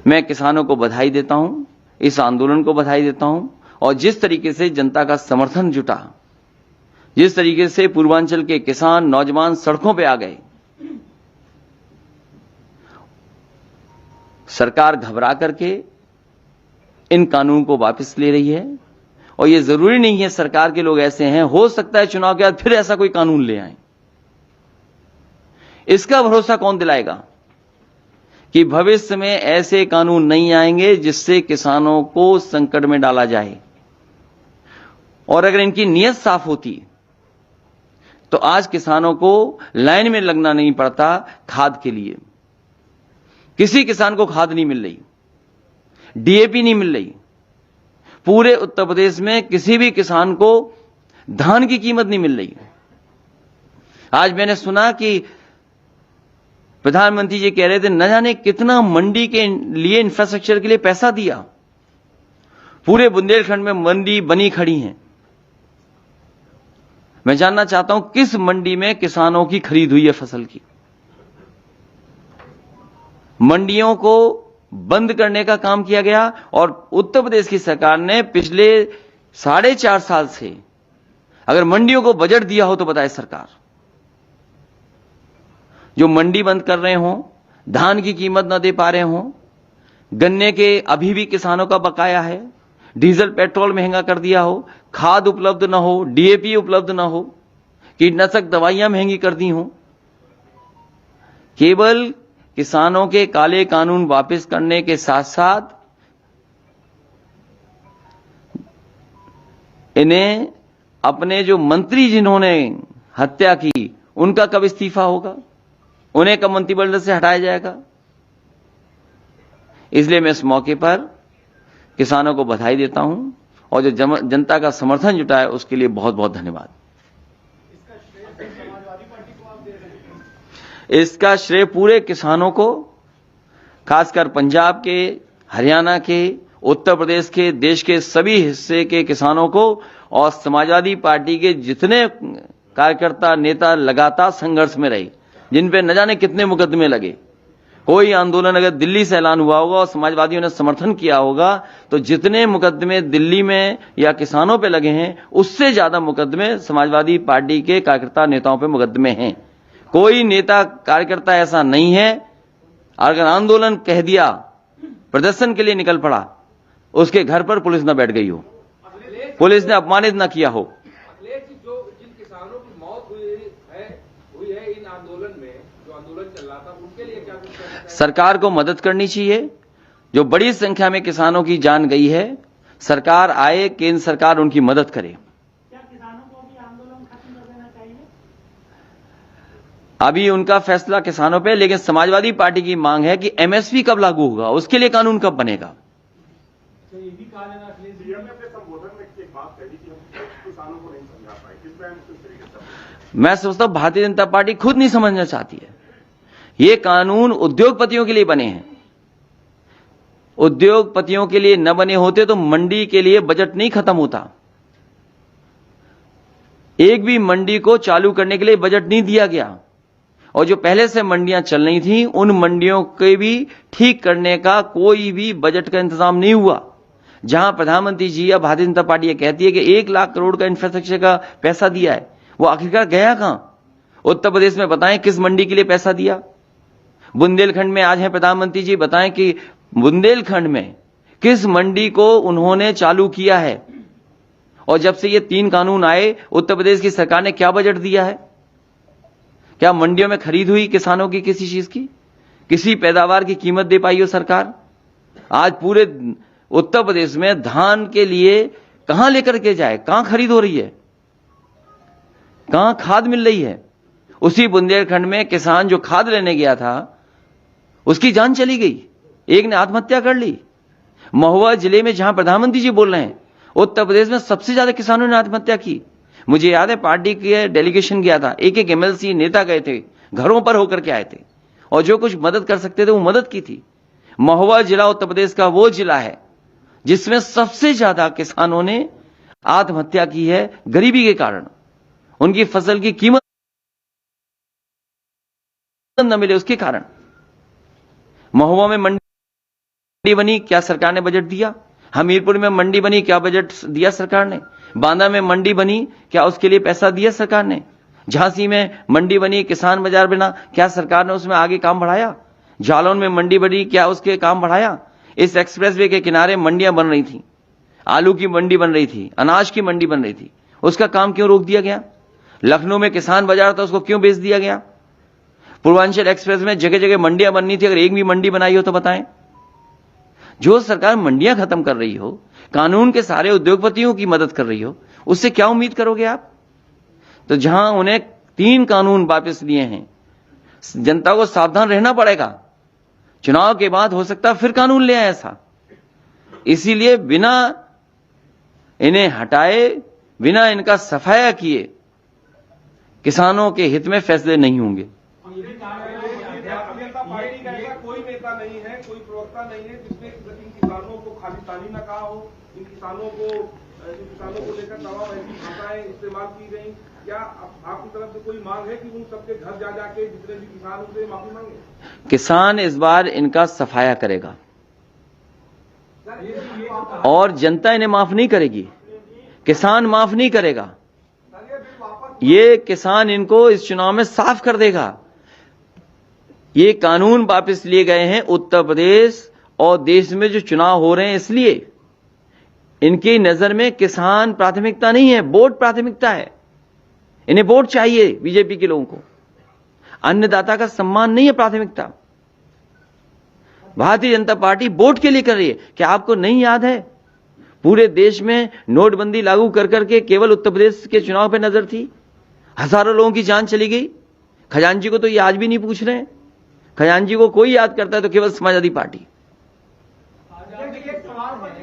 मैं किसानों को बधाई देता हूं, इस आंदोलन को बधाई देता हूं, और जिस तरीके से जनता का समर्थन जुटा, जिस तरीके से पूर्वांचल के किसान नौजवान सड़कों पे आ गए, सरकार घबरा करके इन कानून को वापस ले रही है। और ये जरूरी नहीं है सरकार के लोग ऐसे हैं, हो सकता है चुनाव के बाद फिर ऐसा कोई कानून ले आए। इसका भरोसा कौन दिलाएगा कि भविष्य में ऐसे कानून नहीं आएंगे जिससे किसानों को संकट में डाला जाए। और अगर इनकी नीयत साफ होती तो आज किसानों को लाइन में लगना नहीं पड़ता खाद के लिए। किसी किसान को खाद नहीं मिल रही, डीएपी नहीं मिल रही, पूरे उत्तर प्रदेश में किसी भी किसान को धान की कीमत नहीं मिल रही। आज मैंने सुना कि प्रधानमंत्री जी कह रहे थे न जाने कितना मंडी के लिए इंफ्रास्ट्रक्चर के लिए पैसा दिया। पूरे बुंदेलखंड में मंडी बनी खड़ी हैं। मैं जानना चाहता हूं किस मंडी में किसानों की खरीद हुई है फसल की। मंडियों को बंद करने का काम किया गया और उत्तर प्रदेश की सरकार ने पिछले 4.5 साल से अगर मंडियों को बजट दिया हो तो बताए सरकार। जो मंडी बंद कर रहे हों, धान की कीमत न दे पा रहे हों, गन्ने के अभी भी किसानों का बकाया है, डीजल पेट्रोल महंगा कर दिया हो, खाद उपलब्ध न हो, डीएपी उपलब्ध न हो, कीटनाशक दवाइयां महंगी कर दी हों, केवल किसानों के काले कानून वापस करने के साथ साथ इन्हें अपने जो मंत्री जिन्होंने हत्या की उनका कब इस्तीफा होगा, उन्हें कब मंत्रिमंडल से हटाया जाएगा। इसलिए मैं इस मौके पर किसानों को बधाई देता हूं और जो जनता का समर्थन जुटा है उसके लिए बहुत बहुत धन्यवाद। इसका श्रेय पूरे किसानों को, खासकर पंजाब के, हरियाणा के, उत्तर प्रदेश के, देश के सभी हिस्से के किसानों को और समाजवादी पार्टी के जितने कार्यकर्ता नेता लगातार संघर्ष में रहे, जिन पे न जाने कितने मुकदमे लगे। कोई आंदोलन अगर दिल्ली से ऐलान हुआ होगा और समाजवादियों ने समर्थन किया होगा तो जितने मुकदमे दिल्ली में या किसानों पे लगे हैं उससे ज्यादा मुकदमे समाजवादी पार्टी के कार्यकर्ता नेताओं पे मुकदमे हैं। कोई नेता कार्यकर्ता ऐसा नहीं है अगर आंदोलन कह दिया, प्रदर्शन के लिए निकल पड़ा, उसके घर पर पुलिस न बैठ गई हो, पुलिस ने अपमानित न किया हो। जिन किसानों की मौत हुई है इन आंदोलन में, जो आंदोलन चल रहा था, उनके लिए क्या कुछ करना चाहिए? सरकार को मदद करनी चाहिए। जो बड़ी संख्या में किसानों की जान गई है, सरकार आए, केंद्र सरकार उनकी मदद करे। अभी उनका फैसला किसानों पे, लेकिन समाजवादी पार्टी की मांग है कि एमएसपी कब लागू होगा, उसके लिए कानून कब बनेगा। तो ये भी कहा जाना सीएम ने अपने संबोधन में एक बात कही कि हम किसानों को नहीं समझा पाए, किस तरीके से। मैं समझता हूं भारतीय जनता पार्टी खुद नहीं समझना चाहती है। ये कानून उद्योगपतियों के लिए बने हैं। उद्योगपतियों के लिए न बने होते तो मंडी के लिए बजट नहीं खत्म होता। एक भी मंडी को चालू करने के लिए बजट नहीं दिया गया और जो पहले से मंडियां चल रही थी उन मंडियों के भी ठीक करने का कोई भी बजट का इंतजाम नहीं हुआ। जहां प्रधानमंत्री जी या भारतीय जनता पार्टी ये कहती है कि 1 लाख करोड़ का इंफ्रास्ट्रक्चर का पैसा दिया है, वो आखिरकार गया कहां? उत्तर प्रदेश में बताएं किस मंडी के लिए पैसा दिया। बुंदेलखंड में आज है प्रधानमंत्री जी, बताएं कि बुंदेलखंड में किस मंडी को उन्होंने चालू किया है। और जब से ये 3 कानून आए उत्तर प्रदेश की सरकार ने क्या बजट दिया है? क्या मंडियों में खरीद हुई किसानों की किसी चीज की? किसी पैदावार की कीमत दे पाई हो सरकार? आज पूरे उत्तर प्रदेश में धान के लिए कहां लेकर के जाए, कहां खरीद हो रही है, कहां खाद मिल रही है? उसी बुंदेलखंड में किसान जो खाद लेने गया था उसकी जान चली गई, एक ने आत्महत्या कर ली। महुआ जिले में जहां प्रधानमंत्री जी बोल रहे हैं, उत्तर प्रदेश में सबसे ज्यादा किसानों ने आत्महत्या की। मुझे याद है पार्टी के डेलीगेशन गया था, एक एमएलसी नेता गए थे, घरों पर होकर के आए थे और जो कुछ मदद कर सकते थे वो मदद की थी। महुआ जिला उत्तर प्रदेश का वो जिला है जिसमें सबसे ज्यादा किसानों ने आत्महत्या की है गरीबी के कारण। उनकी फसल की कीमत न मिले उसके कारण। महुआ में मंडी मंडी बनी, क्या सरकार ने बजट दिया? हमीरपुर में मंडी बनी, क्या बजट दिया सरकार ने? बांदा में मंडी बनी, क्या उसके लिए पैसा दिया सरकार ने? झांसी में मंडी बनी, किसान बाजार बना, क्या सरकार ने उसमें आगे काम बढ़ाया? जालौन में मंडी बनी, क्या उसके काम बढ़ाया? इस एक्सप्रेसवे के किनारे मंडियां बन रही थी, आलू की मंडी बन रही थी, अनाज की मंडी बन रही थी, उसका काम क्यों रोक दिया गया? लखनऊ में किसान बाजार था, उसको क्यों बेच दिया गया? पूर्वांचल एक्सप्रेस में जगह जगह मंडियां बननी थी, अगर एक भी मंडी बनाई हो तो बताएं। जो सरकार मंडियां खत्म कर रही हो, कानून के सारे उद्योगपतियों की मदद कर रही हो, उससे क्या उम्मीद करोगे आप? तो जहां उन्हें 3 कानून वापस लिए हैं, जनता को सावधान रहना पड़ेगा। चुनाव के बाद हो सकता है फिर कानून ले आए ऐसा। इसीलिए बिना इन्हें हटाए, बिना इनका सफाया किए किसानों के हित में फैसले नहीं होंगे। पार्टी का ऐसा कोई नेता नहीं है, कोई प्रवक्ता नहीं है जिसने इन किसानों को खालिस्तानी न कहा हो, इन किसानों को लेकर तमाम ऐसी भाषाएं इस्तेमाल की गई। क्या आपकी तरफ से कोई मांग है कि उन सबके घर जा जाके जितने भी किसान उनसे माफी मांगे? किसान इस बार इनका सफाया करेगा और जनता इन्हें माफ नहीं करेगी, किसान माफ नहीं करेगा। ये किसान इनको इस चुनाव में साफ कर देगा। ये कानून वापस लिए गए हैं उत्तर प्रदेश और देश में जो चुनाव हो रहे हैं, इसलिए इनकी नजर में किसान प्राथमिकता नहीं है, वोट प्राथमिकता है। इन्हें वोट चाहिए बीजेपी के लोगों को, अन्नदाता का सम्मान नहीं है प्राथमिकता। भारतीय जनता पार्टी वोट के लिए कर रही है। क्या आपको नहीं याद है पूरे देश में नोटबंदी लागू कर करके केवल उत्तर प्रदेश के चुनाव पे नजर थी, हजारों लोगों की जान चली गई। खजांची को तो ये आज भी नहीं पूछ रहे हैं। खजांची को कोई याद करता है तो केवल समाजवादी पार्टी। एक सवाल है कि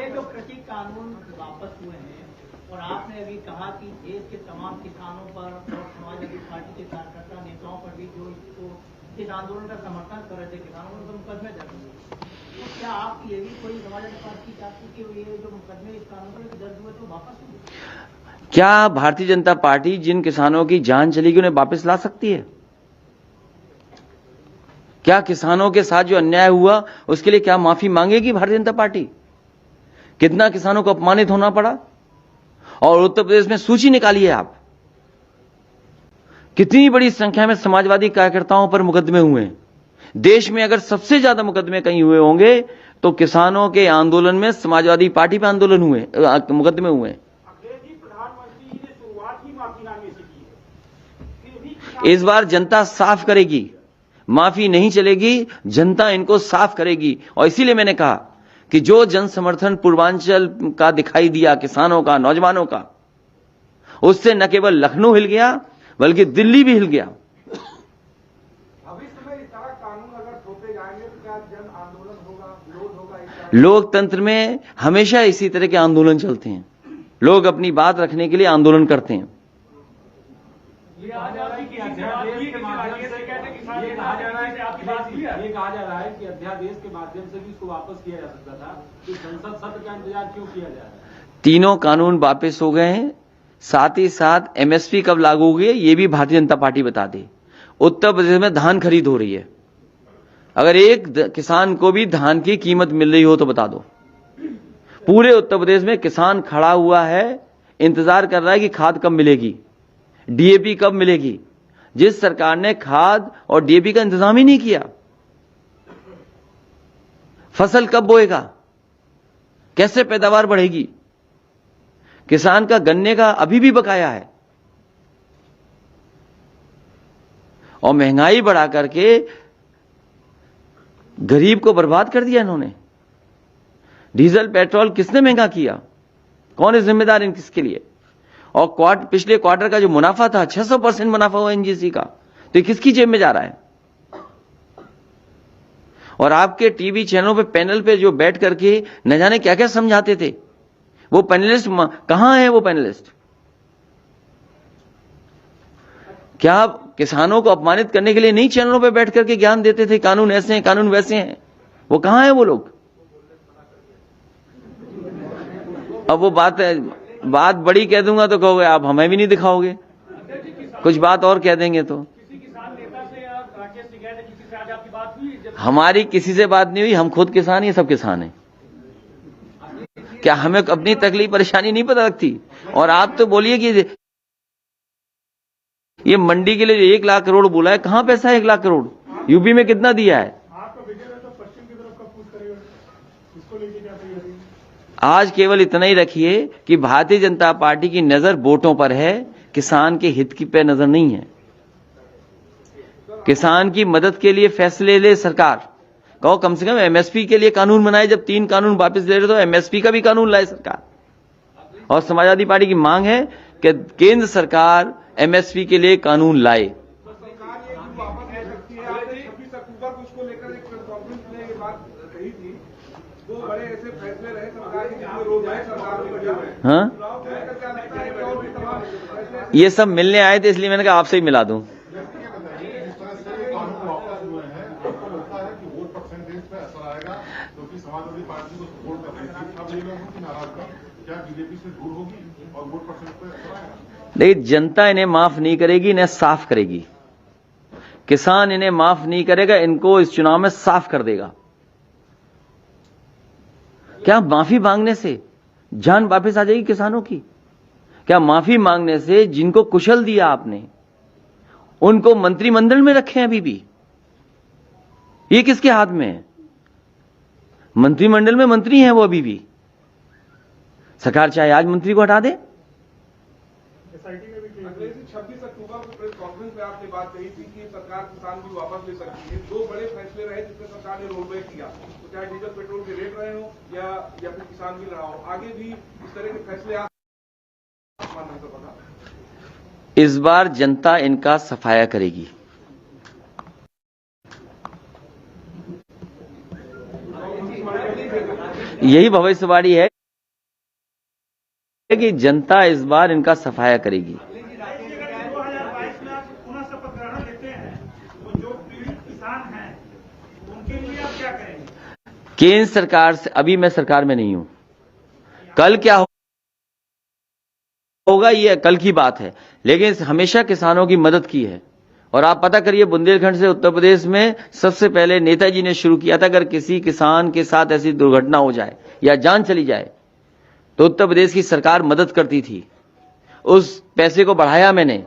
ये जो कृषि कानून वापस हुए हैं और आपने अभी कहा कि देश के तमाम किसानों पर और समाजवादी पार्टी के कार्यकर्ता नेताओं पर भी जो इसको इस आंदोलन का समर्थन कर रहे थे किसानों को मुकदमे दर्ज हुए, तो क्या आप ये भी कोई समाजवादी पार्टी चाहती कि ये जो मुकदमे इस कानून पर दर्ज हुए तो वापस हुए? क्या भारतीय जनता पार्टी जिन किसानों की जान चली गई उन्हें वापस ला सकती है? क्या किसानों के साथ जो अन्याय हुआ उसके लिए क्या माफी मांगेगी भारतीय जनता पार्टी? कितना किसानों को अपमानित होना पड़ा? और उत्तर प्रदेश में सूची निकालिए आप, कितनी बड़ी संख्या में समाजवादी कार्यकर्ताओं पर मुकदमे हुए हैं। देश में अगर सबसे ज्यादा मुकदमे कहीं हुए होंगे तो किसानों के आंदोलन में समाजवादी पार्टी पे आंदोलन हुए, मुकदमे हुए। प्रधानमंत्री जी ने शुरुआत ही माफीनामे से की है। इस बार जनता साफ करेगी, माफी नहीं चलेगी, जनता इनको साफ करेगी। और इसीलिए मैंने कहा कि जो जन समर्थन पूर्वांचल का दिखाई दिया, किसानों का, नौजवानों का, उससे न केवल लखनऊ हिल गया बल्कि दिल्ली भी हिल गया। भविष्य में इस तरह कानून अगर थोपे जाएंगे तो क्या जन आंदोलन होगा, विरोध होगा? लोकतंत्र में हमेशा इसी तरह के आंदोलन चलते हैं। लोग अपनी बात रखने के लिए आंदोलन करते हैं। ये कहा जा रहा है कि अध्यादेश के माध्यम से भी इसको वापस किया जा सकता था, तो संसद सत्र का इंतजार क्यों किया जा रहा है? तीनों कानून वापस हो गए हैं, साथ ही साथ एमएसपी कब लागू होगी ये भी भारतीय जनता पार्टी बता दे। उत्तर प्रदेश में धान खरीद हो रही है, अगर एक किसान को भी धान की कीमत मिल रही हो तो बता दो। पूरे उत्तर प्रदेश में किसान खड़ा हुआ है, इंतजार कर रहा है कि खाद कब मिलेगी, डीएपी कब मिलेगी। जिस सरकार ने खाद और डीएपी का इंतजाम ही नहीं किया, फसल कब बोएगा, कैसे पैदावार बढ़ेगी। किसान का गन्ने का अभी भी बकाया है और महंगाई बढ़ा करके गरीब को बर्बाद कर दिया इन्होंने। डीजल पेट्रोल किसने महंगा किया, कौन है जिम्मेदार किसके लिए? और पिछले क्वार्टर का जो मुनाफा था 600% मुनाफा हुआ एनजीसी का, तो ये किसकी जेब में जा रहा है? और आपके टीवी चैनलों पे पैनल पे जो बैठ करके न जाने क्या क्या समझाते थे, वो पैनलिस्ट कहां है? वो पैनलिस्ट क्या किसानों को अपमानित करने के लिए नहीं चैनलों पे बैठ करके ज्ञान देते थे, कानून ऐसे हैं, कानून वैसे हैं? वो कहां है वो लोग? अब वो बात बड़ी कह दूंगा तो कहोगे आप हमें भी नहीं दिखाओगे, कुछ बात और कह देंगे तो। किसी किसान नेता से या राकेश टिकैत किसी से आज आपकी बात हुई? हमारी किसी से बात नहीं हुई, हम खुद किसान, ये सब किसान हैं। क्या हमें अपनी तकलीफ परेशानी नहीं पता लगती? और आप तो बोलिए कि ये मंडी के लिए 1 लाख करोड़ बोला है, कहां पैसा है 1 लाख करोड़? यूपी में कितना दिया है? आपका विजन है तो पश्चिम की तरफ कब कूच करेगा? इसको लेके क्या तैयारी है? आज केवल इतना ही रखिए कि भारतीय जनता पार्टी की नजर वोटों पर है, किसान के हित की पे नजर नहीं है। किसान की मदद के लिए फैसले ले सरकार, कहो कम से कम एमएसपी के लिए कानून बनाए। जब 3 कानून वापस ले रहे तो एमएसपी का भी कानून लाए सरकार। और समाजवादी पार्टी की मांग है कि केंद्र सरकार एमएसपी के लिए कानून लाए। सरकार ये बिल वापस ले सकती है। आपने 26 अक्टूबर को उसको लेकर एक प्रेस कॉन्फ्रेंस में ये बात कही थी। 2 बड़े ऐसे फैसले रहे सरकार के जिसमें रोज आए सरकार में बचे हुए हैं। हाँ, चुनाव को लेकर क्या लगता है कि और भी तमाम फैसले ऐसे ये सब मिलने आए थे, इसलिए मैंने कहा आपसे ही मिला दूं। जिस तरह से कानून वापस हुए हैं, आपको लगता है कि वोट परसेंटेज पे असर आएगा? क्योंकि समाजवादी पार्टी को सपोर्ट कर रही थी, अब ये लोग उनकी नाराजगी क्या बीजेपी से दूर होगी और वोट परसेंट पे असर आएगा? देखिए, जनता इन्हें माफ नहीं करेगी, इन्हें साफ करेगी। किसान इन्हें माफ नहीं करेगा, इनको इस चुनाव में साफ कर देगा। क्या माफी मांगने से जान वापस आ जाएगी किसानों की? क्या माफी मांगने से जिनको कुशल दिया आपने, उनको मंत्रिमंडल में रखे हैं अभी भी? ये किसके हाथ में है? मंत्रिमंडल में मंत्री हैं वो अभी भी। सरकार चाहे आज मंत्री को हटा दे। एसआईटी में भी क्लियर अखिलेश जी, 26 अक्टूबर को प्रेस कॉन्फ्रेंस में आपने बात कही थी कि सरकार किसान बिल वापस ले सकती है। 2 बड़े फैसले रहे जिसमें सरकार ने रोल बैक किया, तो चाहे डीजल पेट्रोल के रेट रहे हो या फिर किसान बिल रहा हो, आगे भी इस तरह के फैसले आप मानना तो पता। इस बार जनता इनका सफाया करेगी। यही भविष्यवाणी है कि जनता इस बार इनका सफाया करेगी। 2022 में आप पुनः शपथ ग्रहण लेते हैं तो जो पीड़ित किसान हैं उनके लिए आप क्या करेंगे? केंद्र सरकार से, अभी मैं सरकार में नहीं हूं, कल क्या होगा ये कल की बात है, लेकिन हमेशा किसानों की मदद की है। और आप पता करिए, बुंदेलखंड से उत्तर प्रदेश में सबसे पहले नेताजी ने शुरू किया था, अगर किसी किसान के साथ ऐसी दुर्घटना हो जाए या जान चली जाए तो उत्तर प्रदेश की सरकार मदद करती थी। उस पैसे को बढ़ाया मैंने,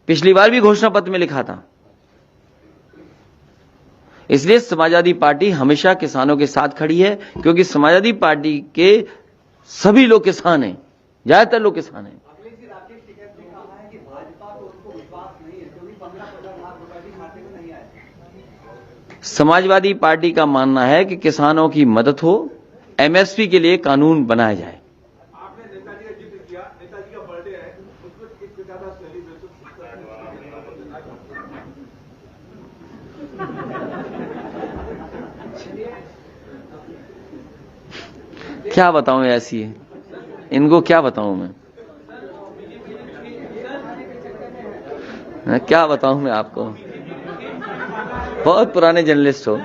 पिछली बार भी घोषणा पत्र में लिखा था। इसलिए समाजवादी पार्टी हमेशा किसानों के साथ खड़ी है, क्योंकि समाजवादी पार्टी के सभी लोग किसान हैं, ज्यादातर लोग किसान हैं। अखिलेश जी, राकेश टिकैत ने कहा है कि भाजपा को उनको विश्वास नहीं है क्योंकि 15-15 लाख रुपए भी खाते में नहीं आए। समाजवादी पार्टी का मानना है कि किसानों की मदद हो, एमएसपी के लिए कानून बनाया जाए। आपने नेताजी का जिक्र किया, नेताजी का बर्थडे है, उसमें एक ज्यादा सेलिब्रेशन क्या बताऊं ऐसी है, इनको क्या बताऊं मैं, क्या बताऊं मैं आपको। बहुत पुराने जर्नलिस्ट हो।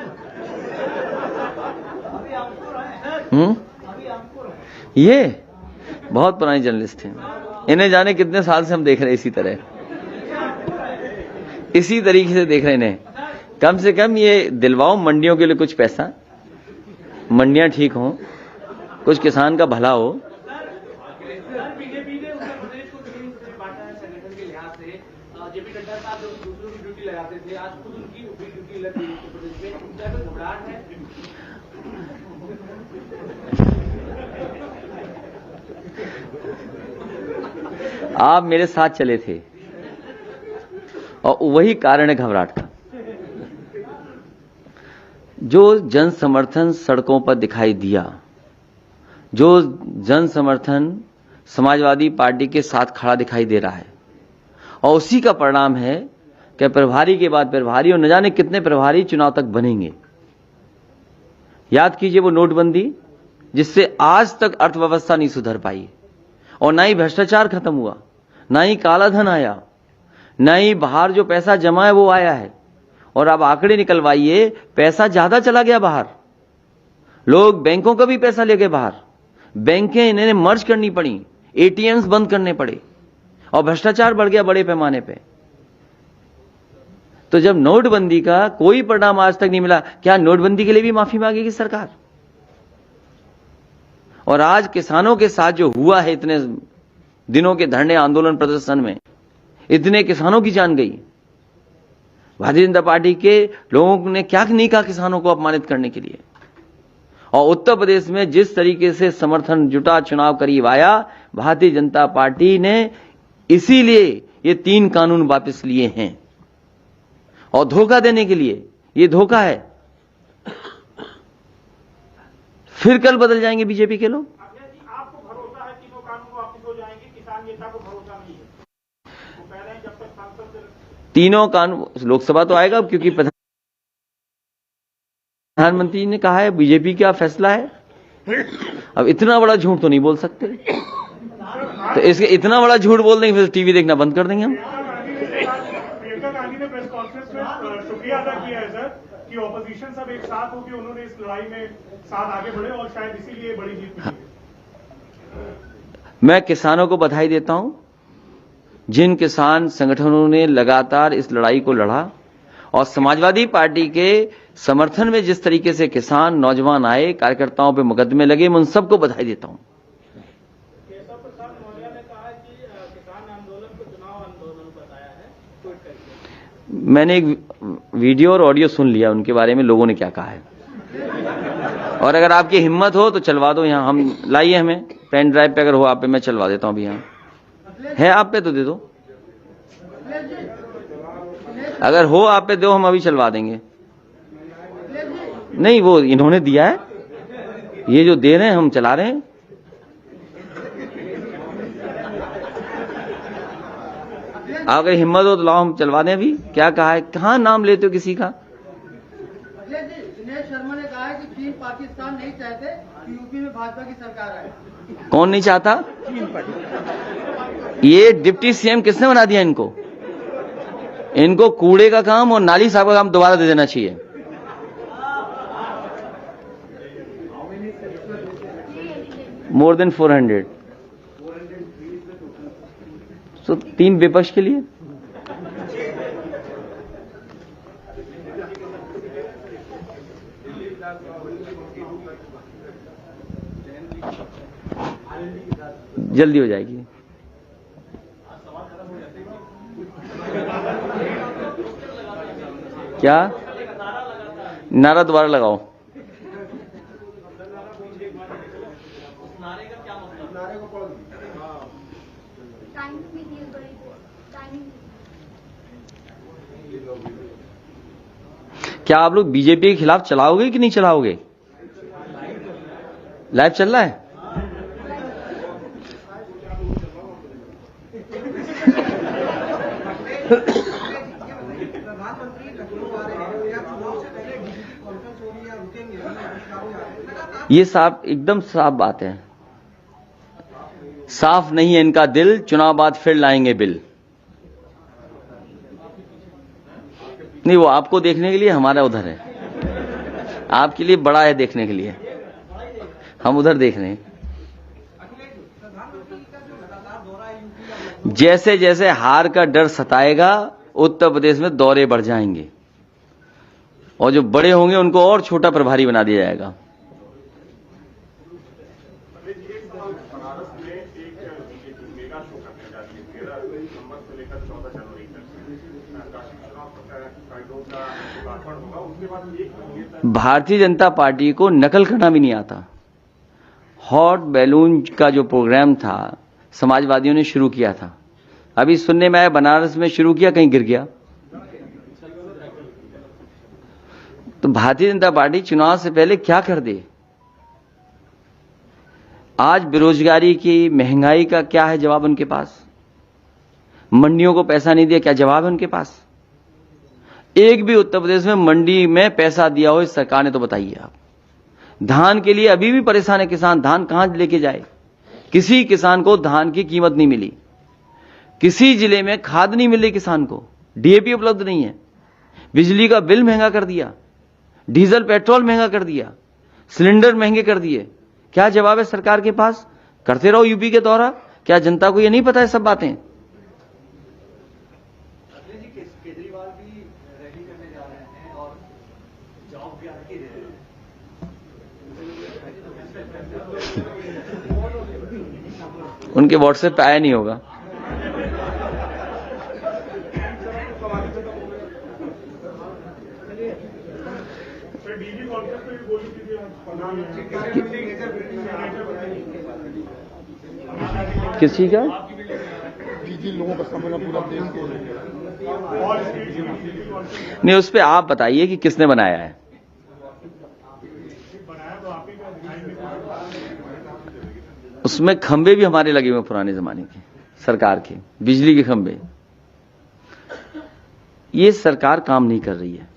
ये बहुत पुराने जर्नलिस्ट हैं, इन्हें जाने कितने साल से हम देख रहे हैं इसी तरह, इसी तरीके से देख रहे हैं इन्हें। कम से कम ये दिलवाओ मंडियों के लिए कुछ पैसा, मंडियां ठीक हों, कुछ किसान का भला हो। बीजेपी ने उत्तर प्रदेश को कितनी बांटा है संगठन के लिहाज से? जेपी नड्डा साहब जो दूसरों की ड्यूटी लगाते थे, आज खुद उनकी ड्यूटी लग गई उत्तर प्रदेश में, उनका कोई घबराहट है? आप मेरे साथ चले थे और वही कारण है घबराहट का। जो जन समर्थन सड़कों पर दिखाई दिया, जो जन समर्थन समाजवादी पार्टी के साथ खड़ा दिखाई दे रहा है, और उसी का परिणाम है कि प्रभारी के बाद प्रभारी और न जाने कितने प्रभारी चुनाव तक बनेंगे। याद कीजिए वो नोटबंदी, जिससे आज तक अर्थव्यवस्था नहीं सुधर पाई, और ना ही भ्रष्टाचार खत्म हुआ, ना ही काला धन आया, ना ही बाहर जो पैसा जमा है वो आया है। और अब आंकड़े निकलवाइए, पैसा ज्यादा चला गया बाहर, लोग बैंकों का भी पैसा ले गए बाहर, बैंकें इन्हें मर्ज करनी पड़ी, एटीएम्स बंद करने पड़े, और भ्रष्टाचार बढ़ गया बड़े पैमाने पे। तो जब नोटबंदी का कोई परिणाम आज तक नहीं मिला, क्या नोटबंदी के लिए भी माफी मांगेगी सरकार? और आज किसानों के साथ जो हुआ है इतने दिनों के धरने आंदोलन प्रदर्शन में, इतने किसानों की जान गई। भारतीय जनता पार्टी के लोगों ने क्या नहीं कहा किसानों को अपमानित करने के लिए। और उत्तर प्रदेश में जिस तरीके से समर्थन जुटा, चुनाव करीब आया, भारतीय जनता पार्टी ने इसीलिए ये 3 कानून वापस लिए हैं। और धोखा देने के लिए, ये धोखा है। फिर कल बदल जाएंगे बीजेपी के लोग। अखिलेश जी, आपको भरोसा है तीनों कानून वापस हो जाएंगे, किसान नेता को भरोसा नहीं है? वो कह रहे हैं जब तक संसद से तीनों कानून, लोकसभा तो आएगा क्योंकि प्रधानमंत्री ने कहा है, बीजेपी का फैसला है। अब इतना बड़ा झूठ तो नहीं बोल सकते, तो इसके इतना बड़ा झूठ बोल देंगे फिर टीवी देखना बंद कर देंगे हम। प्रियंका गांधी ने प्रेस कॉन्फ्रेंस में शुक्रिया अदा किया है सर कि ऑपोजिशन सब एक साथ होकर उन्होंने इस लड़ाई में साथ आगे बढ़े और शायद इसीलिए बड़ी जीत मिली है। मैं किसानों को बधाई देता हूं, जिन किसान संगठनों ने लगातार इस लड़ाई को लड़ा और समाजवादी पार्टी के समर्थन में जिस तरीके से किसान नौजवान आए, कार्यकर्ताओं पे मुकदमे लगे, मैं उन सबको बधाई देता हूं। केशव प्रसाद मौर्य ने कहा कि किसान आंदोलन को चुनाव आंदोलन बताया है, ट्वीट करके। मैंने एक वीडियो और ऑडियो सुन लिया उनके बारे में, लोगों ने क्या कहा है। और अगर आपकी हिम्मत हो तो चलवा दो, यहां हम लाइए, हमें पेन ड्राइव पे अगर हो आप पे, मैं चलवा देता हूं अभी। यहां है आप पे तो दे दो, अगर हो आप पे दो, हम अभी चलवा देंगे। नहीं, वो इन्होंने दिया है, ये जो दे रहे हैं हम चला रहे हैं। अगर हिम्मत हो तो लाओ, हम चलवा दें अभी। क्या कहा है, कहां नाम लेते हो किसी का? दिनेश शर्मा ने कहा है कि चीन पाकिस्तान नहीं चाहते कि यूपी में भाजपा की सरकार आए। कौन नहीं चाहता? ये डिप्टी सीएम किसने बना दिया इनको? इनको कूड़े का काम और नाली साहब का काम दोबारा दे देना चाहिए। More than 400। तो 3 विपक्ष के लिए। जल्दी हो जाएगी। क्या नारा दोबारा लगाओ? क्या आप लोग बीजेपी के खिलाफ चलाओगे कि नहीं चलाओगे? लाइव चल रहा है। ये साफ, एकदम साफ बात है। साफ नहीं है इनका दिल, चुनाव बाद फिर लाएंगे बिल। नहीं, वो आपको देखने के लिए हमारा उधर है, आपके लिए बड़ा है देखने के लिए, हम उधर देख रहे हैं। जैसे जैसे हार का डर सताएगा, उत्तर प्रदेश में दौरे बढ़ जाएंगे और जो बड़े होंगे उनको और छोटा प्रभारी बना दिया जाएगा। भारतीय जनता पार्टी को नकल करना भी नहीं आता। हॉट बैलून का जो प्रोग्राम था समाजवादियों ने शुरू किया था, अभी सुनने में आया बनारस में शुरू किया, कहीं गिर गया। तो भारतीय जनता पार्टी चुनाव से पहले क्या कर दे? आज बेरोजगारी की, महंगाई का क्या है जवाब उनके पास? मंडियों को पैसा नहीं दिया, क्या जवाब है उनके पास? एक भी उत्तर प्रदेश में मंडी में पैसा दिया हो इस सरकार ने तो बताइए आप। धान के लिए अभी भी परेशान है किसान, धान कहां लेके जाए? किसी किसान को धान की कीमत नहीं मिली, किसी जिले में खाद नहीं मिली किसान को, डीएपी उपलब्ध नहीं है, बिजली का बिल महंगा कर दिया, डीजल पेट्रोल महंगा कर दिया, सिलेंडर महंगे कर दिए। क्या जवाब है सरकार के पास? करते रहो यूपी के दौरा। क्या जनता को यह नहीं पता है सब बातें? केजरीवाल भी उनके व्हाट्सएप पे आया नहीं होगा। डीजी कॉन्फ्रेंस में भी बोली थी किस चीज का? डीजी लोगों का समझना पूरा देश को नहीं, उस पे आप बताइए कि किसने बनाया है। बनाया तो आप ही का दिखाई उसमें खंबे भी हमारे लगे हुए पुराने जमाने के, सरकार के बिजली के खंबे। ये सरकार काम नहीं कर रही है।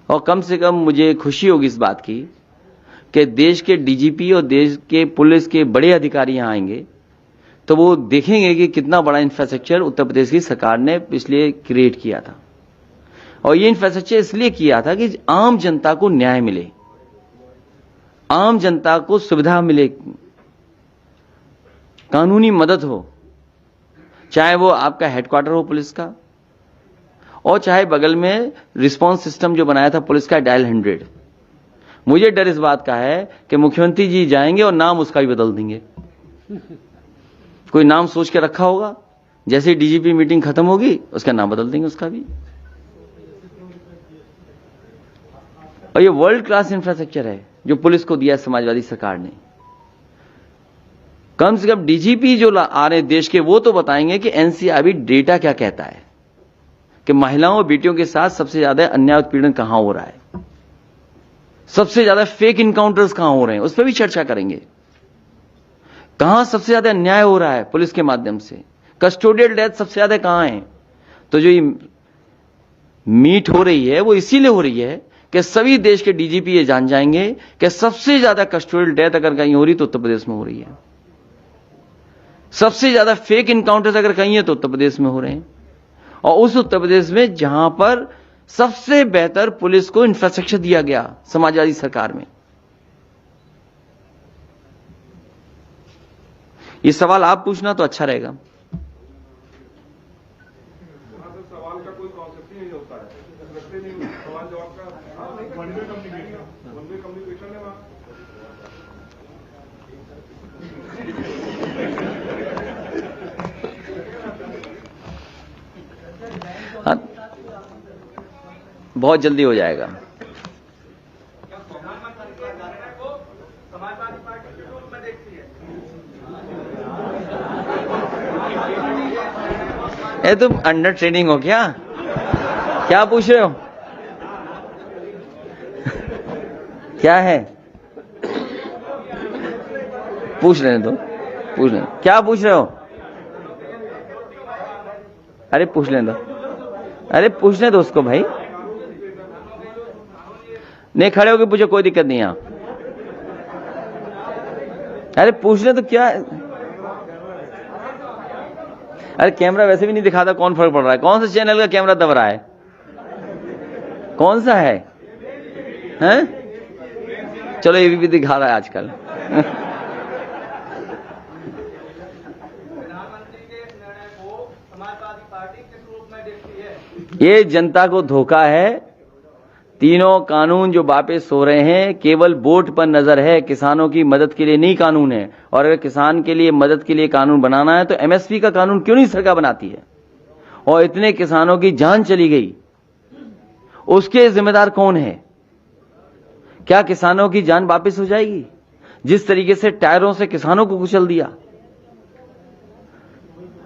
और कम से कम मुझे खुशी होगी इस बात की कि देश के डीजीपी और देश के पुलिस के बड़े अधिकारी यहां आएंगे तो वो देखेंगे कि कितना बड़ा इंफ्रास्ट्रक्चर उत्तर प्रदेश की सरकार ने पिछले क्रिएट किया था। और ये इंफ्रास्ट्रक्चर इसलिए किया था कि आम जनता को न्याय मिले, आम जनता को सुविधा मिले, कानूनी मदद हो, चाहे वो आपका हेडक्वार्टर हो पुलिस का, और चाहे बगल में रिस्पांस सिस्टम जो बनाया था पुलिस का डायल 100। मुझे डर इस बात का है कि मुख्यमंत्री जी जाएंगे और नाम उसका भी बदल देंगे। कोई नाम सोच के रखा होगा, जैसे डीजीपी मीटिंग खत्म होगी उसका नाम बदल देंगे उसका भी। और ये वर्ल्ड क्लास इंफ्रास्ट्रक्चर है जो पुलिस को दिया समाजवादी सरकार ने। कम से कम डीजीपी जो आ रहे देश के वो तो बताएंगे कि एनसीआरबी डेटा क्या कहता है कि महिलाओं और बेटियों के साथ सबसे ज्यादा अन्याय उत्पीड़न कहां हो रहा है, सबसे ज्यादा फेक इनकाउंटर्स कहां हो रहे हैं, उस पर भी चर्चा करेंगे। कहां सबसे ज्यादा अन्याय हो रहा है पुलिस के माध्यम से, कस्टोडियल डेथ सबसे ज्यादा कहां है। तो जो ये मीट हो रही है वो इसीलिए हो रही है कि सभी देश के डीजीपी ये जान जाएंगे कि सबसे ज्यादा कस्टोडियल डेथ अगर कहीं हो रही तो उत्तर प्रदेश में हो रही है, सबसे ज्यादा फेक इनकाउंटर्स अगर कहीं है तो उत्तर प्रदेश में हो रहे हैं। और उस उत्तर प्रदेश में जहां पर सबसे बेहतर पुलिस को इंफ्रास्ट्रक्चर दिया गया समाजवादी सरकार में। ये सवाल आप पूछना तो अच्छा रहेगा। सवाल का कोई कॉन्सेप्ट ही नहीं होता है, रखते नहीं सवाल जवाब का। वन वे कम्युनिकेशन है वहां। हाँ, बहुत जल्दी हो जाएगा। समाजवादी पार्टी के रूप में देखती है। ए तुम अंडर ट्रेनिंग हो क्या? क्या पूछ रहे हो? क्या है? पूछ रहे दो, पूछ रहे क्या पूछ रहे हो? अरे पूछ लें दो, अरे पूछने दो उसको भाई। नहीं खड़े होके पूछो, कोई दिक्कत नहीं। यहां अरे पूछने तो क्या। अरे कैमरा वैसे भी नहीं दिखाता, कौन फर्क पड़ रहा है? कौन सा चैनल का कैमरा दब रहा है? कौन सा है? हैं? चलो ये भी दिखा रहा है आजकल। प्रधानमंत्री के निर्णय को समाजवादी पार्टी किस रूप में देखती है? ये जनता को धोखा है। तीनों कानून जो वापस हो रहे हैं केवल वोट पर नजर है, किसानों की मदद के लिए नहीं कानून है। और अगर किसान के लिए मदद के लिए कानून बनाना है तो एमएसपी का कानून क्यों नहीं सरकार बनाती है? और इतने किसानों की जान चली गई, उसके जिम्मेदार कौन है? क्या किसानों की जान वापस हो जाएगी? जिस तरीके से टायरों से किसानों को कुचल दिया,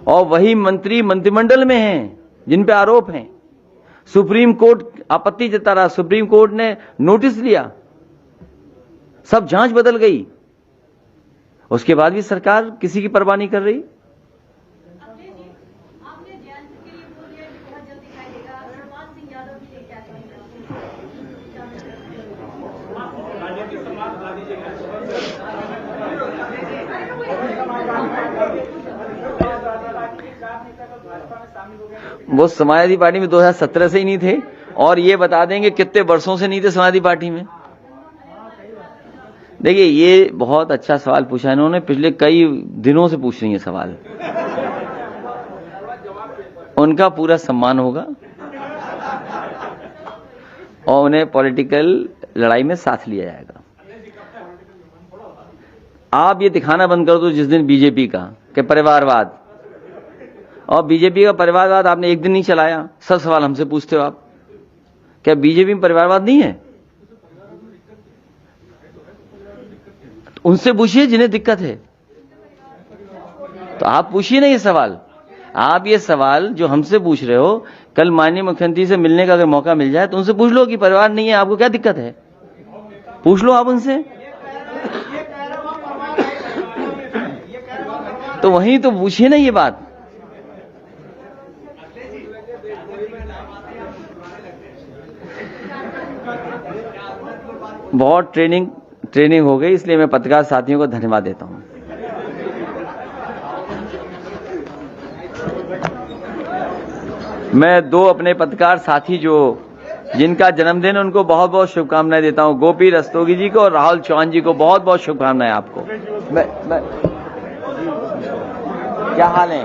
और वही मंत्री मंत्रिमंडल में हैं जिन पे आरोप हैं। सुप्रीम कोर्ट आपत्ति जता रहा, सुप्रीम कोर्ट ने नोटिस लिया, सब जांच बदल गई, उसके बाद भी सरकार किसी की परवाह नहीं कर रही। आपने जयंत के लिए बोल दिया कि बहुत जल्द दिखाई देगा। शिवपाल सिंह यादव भी लेके आते वो समाजवादी पार्टी में 2017 से ही नहीं थे, और ये बता देंगे कितने वर्षों से नहीं थे समाजवादी पार्टी में। देखिए ये बहुत अच्छा सवाल पूछा इन्होंने, पिछले कई दिनों से पूछ रही है सवाल। उनका पूरा सम्मान होगा और उन्हें पॉलिटिकल लड़ाई में साथ लिया जाएगा। आप ये दिखाना बंद कर दो जिस दिन बीजेपी का कि परिवारवाद, और बीजेपी का परिवारवाद आपने एक दिन नहीं चलाया। सब सवाल हमसे पूछते हो आप, क्या बीजेपी में परिवारवाद नहीं है? तो उनसे पूछिए जिन्हें दिक्कत है। तो आप पूछिए ना ये सवाल। आप ये सवाल जो हमसे पूछ रहे हो, कल माननीय मुख्यमंत्री से मिलने का अगर मौका मिल जाए तो उनसे पूछ लो कि परिवार नहीं है, आपको क्या दिक्कत है, पूछ लो आप उनसे। तो वहीं तो पूछिए ना ये बात। बहुत ट्रेनिंग हो गई, इसलिए मैं पत्रकार साथियों को धन्यवाद देता हूं। मैं दो अपने पत्रकार साथी जो जिनका जन्मदिन, उनको बहुत बहुत शुभकामनाएं देता हूं। गोपी रस्तोगी जी को और राहुल चौहान जी को बहुत बहुत शुभकामनाएं आपको। क्या हाल है?